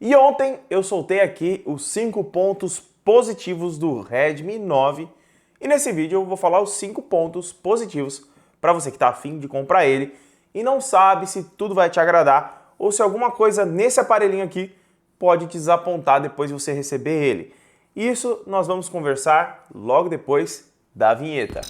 E ontem eu soltei aqui os 5 pontos positivos do Redmi 9 e nesse vídeo eu vou falar os 5 pontos positivos para você que está afim de comprar ele e não sabe se tudo vai te agradar ou se alguma coisa nesse aparelhinho aqui pode te desapontar depois de você receber ele. Isso nós vamos conversar logo depois da vinheta.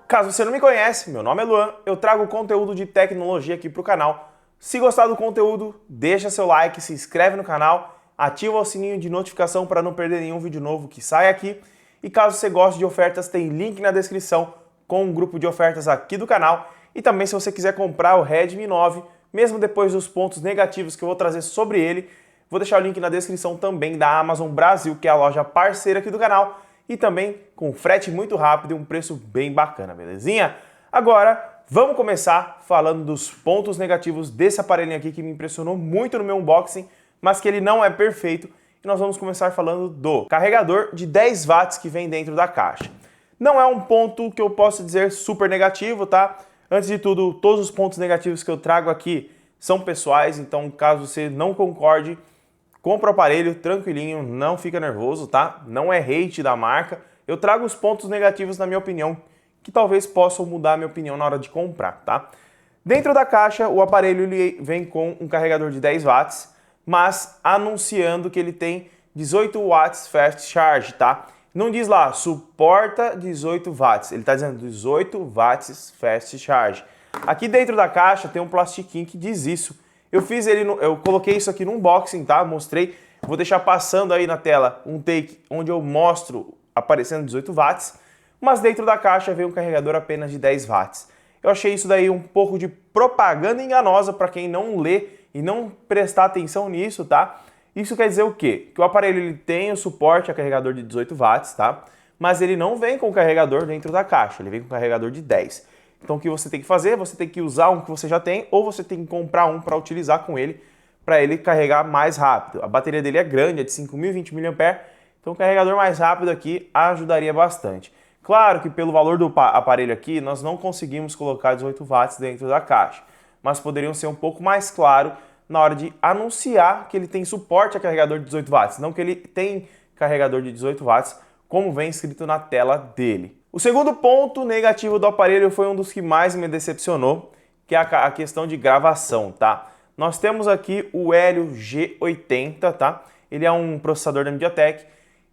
Caso você não me conhece, meu nome é Luan, eu trago conteúdo de tecnologia aqui para o canal. Se gostar do conteúdo, deixa seu like, se inscreve no canal, ativa o sininho de notificação para não perder nenhum vídeo novo que sai aqui. E caso você goste de ofertas, tem link na descrição com um grupo de ofertas aqui do canal. E também se você quiser comprar o Redmi 9, mesmo depois dos pontos negativos que eu vou trazer sobre ele, vou deixar o link na descrição também da Amazon Brasil, que é a loja parceira aqui do canal. E também com frete muito rápido e um preço bem bacana, belezinha? Agora, vamos começar falando dos pontos negativos desse aparelhinho aqui que me impressionou muito no meu unboxing, mas que ele não é perfeito. E nós vamos começar falando do carregador de 10 watts que vem dentro da caixa. Não é um ponto que eu posso dizer super negativo, tá? Antes de tudo, todos os pontos negativos que eu trago aqui são pessoais, então caso você não concorde, compra o aparelho tranquilinho, não fica nervoso, tá? Não é hate da marca. Eu trago os pontos negativos na minha opinião, que talvez possam mudar a minha opinião na hora de comprar, tá? Dentro da caixa, o aparelho ele vem com um carregador de 10 watts, mas anunciando que ele tem 18 watts fast charge, tá? Não diz lá, suporta 18 watts, ele está dizendo 18 watts fast charge. Aqui dentro da caixa tem um plastiquinho que diz isso. Eu coloquei isso aqui no unboxing, tá? Mostrei. Vou deixar passando aí na tela um take onde eu mostro aparecendo 18 watts, mas dentro da caixa veio um carregador apenas de 10 watts. Eu achei isso daí um pouco de propaganda enganosa para quem não lê e não prestar atenção nisso, tá? Isso quer dizer o quê? Que o aparelho ele tem o suporte a carregador de 18 watts, tá? Mas ele não vem com carregador dentro da caixa, ele vem com carregador de 10. Então o que você tem que fazer? Você tem que usar um que você já tem ou você tem que comprar um para utilizar com ele, para ele carregar mais rápido. A bateria dele é grande, é de 5.020 mAh, então o carregador mais rápido aqui ajudaria bastante. Claro que pelo valor do aparelho aqui, nós não conseguimos colocar 18 watts dentro da caixa, mas poderiam ser um pouco mais claro na hora de anunciar que ele tem suporte a carregador de 18 watts, não que ele tem carregador de 18 watts, como vem escrito na tela dele. O segundo ponto negativo do aparelho foi um dos que mais me decepcionou, que é a questão de gravação, tá? Nós temos aqui o Helio G80, tá? Ele é um processador da MediaTek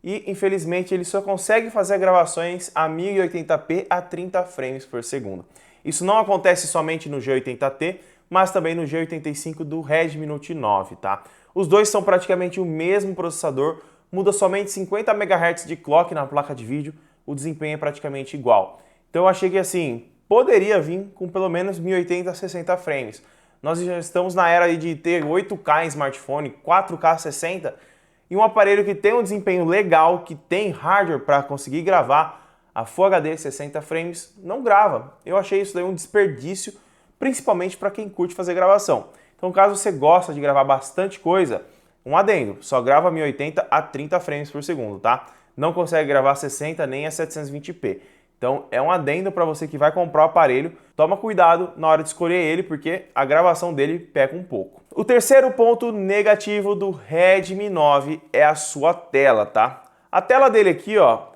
e, infelizmente, ele só consegue fazer gravações a 1080p a 30 frames por segundo. Isso não acontece somente no G80T, mas também no G85 do Redmi Note 9, tá? Os dois são praticamente o mesmo processador, muda somente 50 MHz de clock na placa de vídeo, o desempenho é praticamente igual. Então eu achei que assim, poderia vir com pelo menos 1080 a 60 frames. Nós já estamos na era de ter 8K em smartphone, 4K 60, e um aparelho que tem um desempenho legal, que tem hardware para conseguir gravar a Full HD 60 frames, não grava. Eu achei isso daí um desperdício, principalmente para quem curte fazer gravação. Então caso você gosta de gravar bastante coisa, um adendo, só grava 1080 a 30 frames por segundo, tá? Não consegue gravar 60 nem a 720p. Então é um adendo para você que vai comprar o aparelho. Toma cuidado na hora de escolher ele, porque a gravação dele peca um pouco. O terceiro ponto negativo do Redmi 9 é a sua tela, tá? A tela dele aqui, ó,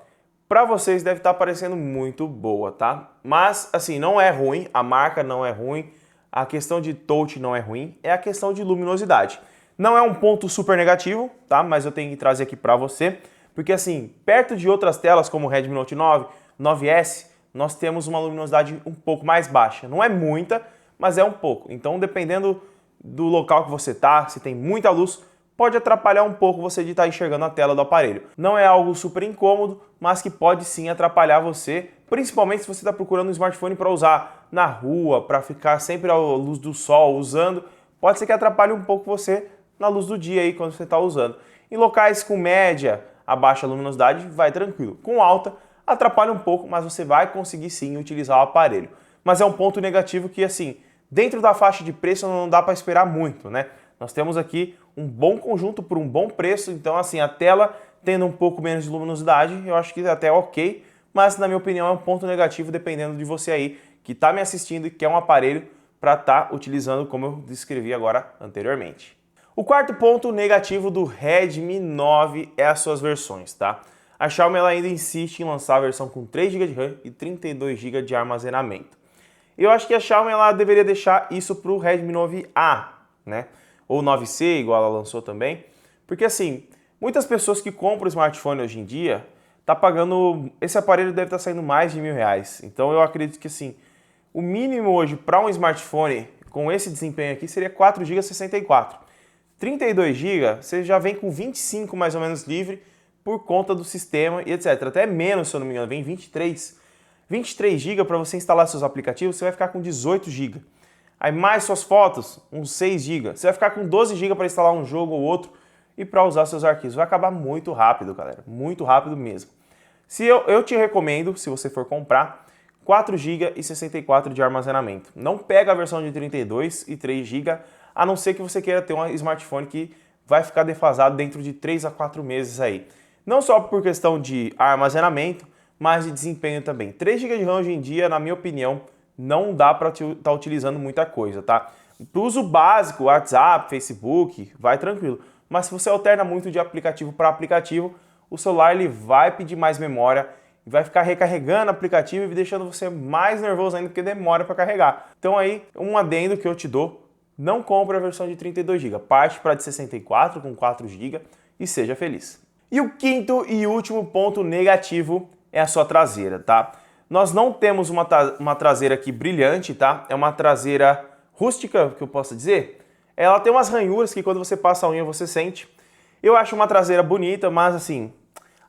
para vocês deve estar parecendo muito boa, tá? Mas assim, não é ruim, a marca não é ruim, a questão de touch não é ruim, é a questão de luminosidade. Não é um ponto super negativo, tá? Mas eu tenho que trazer aqui para você. Porque assim, perto de outras telas como o Redmi Note 9, 9S, nós temos uma luminosidade um pouco mais baixa. Não é muita, mas é um pouco. Então, dependendo do local que você está, se tem muita luz, pode atrapalhar um pouco você de estar enxergando a tela do aparelho. Não é algo super incômodo, mas que pode sim atrapalhar você, principalmente se você está procurando um smartphone para usar na rua, para ficar sempre à luz do sol usando, pode ser que atrapalhe um pouco você na luz do dia aí quando você está usando. Em locais com média a baixa luminosidade, vai tranquilo. Com alta, atrapalha um pouco, mas você vai conseguir sim utilizar o aparelho. Mas é um ponto negativo que, assim, dentro da faixa de preço não dá para esperar muito, né? Nós temos aqui um bom conjunto por um bom preço, então, assim, a tela tendo um pouco menos de luminosidade, eu acho que é até ok, mas, na minha opinião, é um ponto negativo dependendo de você aí que está me assistindo e quer um aparelho para estar utilizando como eu descrevi agora anteriormente. O quarto ponto negativo do Redmi 9 é as suas versões, tá? A Xiaomi ela ainda insiste em lançar a versão com 3 GB de RAM e 32 GB de armazenamento. Eu acho que a Xiaomi ela deveria deixar isso para o Redmi 9A, né? Ou 9C, igual ela lançou também. Porque assim, muitas pessoas que compram smartphone hoje em dia, tá pagando, esse aparelho deve estar saindo mais de R$1.000. Então eu acredito que assim, o mínimo hoje para um smartphone com esse desempenho aqui seria 4 GB 64. 32 GB, você já vem com 25 mais ou menos livre por conta do sistema e etc. Até menos, se eu não me engano, vem 23. 23 GB para você instalar seus aplicativos, você vai ficar com 18 GB. Aí mais suas fotos, uns 6 GB. Você vai ficar com 12 GB para instalar um jogo ou outro e para usar seus arquivos. Vai acabar muito rápido, galera. Muito rápido mesmo. Se eu te recomendo, se você for comprar, 4 GB e 64 de armazenamento. Não pega a versão de 32 e 3 GB, a não ser que você queira ter um smartphone que vai ficar defasado dentro de 3 a 4 meses aí. Não só por questão de armazenamento, mas de desempenho também. 3 GB de RAM hoje em dia, na minha opinião, não dá para estar utilizando muita coisa, tá? Para o uso básico, WhatsApp, Facebook, vai tranquilo. Mas se você alterna muito de aplicativo para aplicativo, o celular ele vai pedir mais memória, vai ficar recarregando o aplicativo e deixando você mais nervoso ainda porque demora para carregar. Então aí, um adendo que eu te dou, não compre a versão de 32 GB, parte para de 64 com 4 GB e seja feliz. E o quinto e último ponto negativo é a sua traseira, tá? Nós não temos uma traseira aqui brilhante, tá? É uma traseira rústica, que eu posso dizer. Ela tem umas ranhuras que quando você passa a unha você sente. Eu acho uma traseira bonita, mas assim,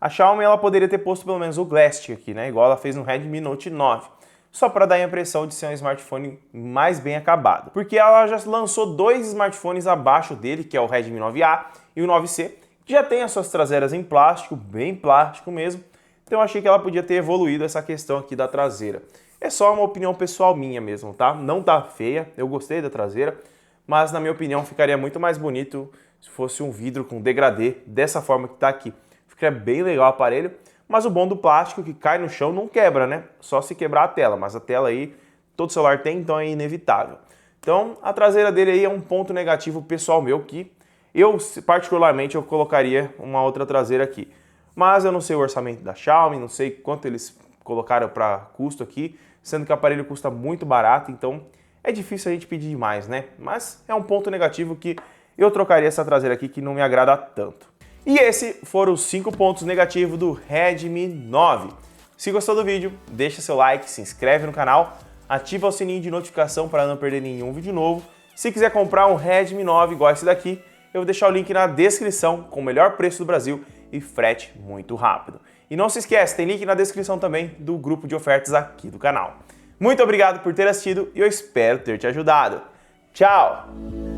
a Xiaomi ela poderia ter posto pelo menos o Glass aqui, né? Igual ela fez no Redmi Note 9. Só para dar a impressão de ser um smartphone mais bem acabado. Porque ela já lançou 2 smartphones abaixo dele, que é o Redmi 9A e o 9C, que já tem as suas traseiras em plástico, bem plástico mesmo. Então eu achei que ela podia ter evoluído essa questão aqui da traseira. É só uma opinião pessoal minha mesmo, tá? Não tá feia, eu gostei da traseira, mas na minha opinião ficaria muito mais bonito se fosse um vidro com degradê, dessa forma que tá aqui. Ficaria bem legal o aparelho. Mas o bom do plástico que cai no chão não quebra, né? Só se quebrar a tela, mas a tela aí todo celular tem, então é inevitável. Então a traseira dele aí é um ponto negativo pessoal meu que eu particularmente eu colocaria uma outra traseira aqui. Mas eu não sei o orçamento da Xiaomi, não sei quanto eles colocaram para custo aqui, sendo que o aparelho custa muito barato, então é difícil a gente pedir demais, né? Mas é um ponto negativo que eu trocaria essa traseira aqui que não me agrada tanto. E esses foram os 5 pontos negativos do Redmi 9. Se gostou do vídeo, deixa seu like, se inscreve no canal, ativa o sininho de notificação para não perder nenhum vídeo novo. Se quiser comprar um Redmi 9 igual esse daqui, eu vou deixar o link na descrição com o melhor preço do Brasil e frete muito rápido. E não se esquece, tem link na descrição também do grupo de ofertas aqui do canal. Muito obrigado por ter assistido e eu espero ter te ajudado. Tchau!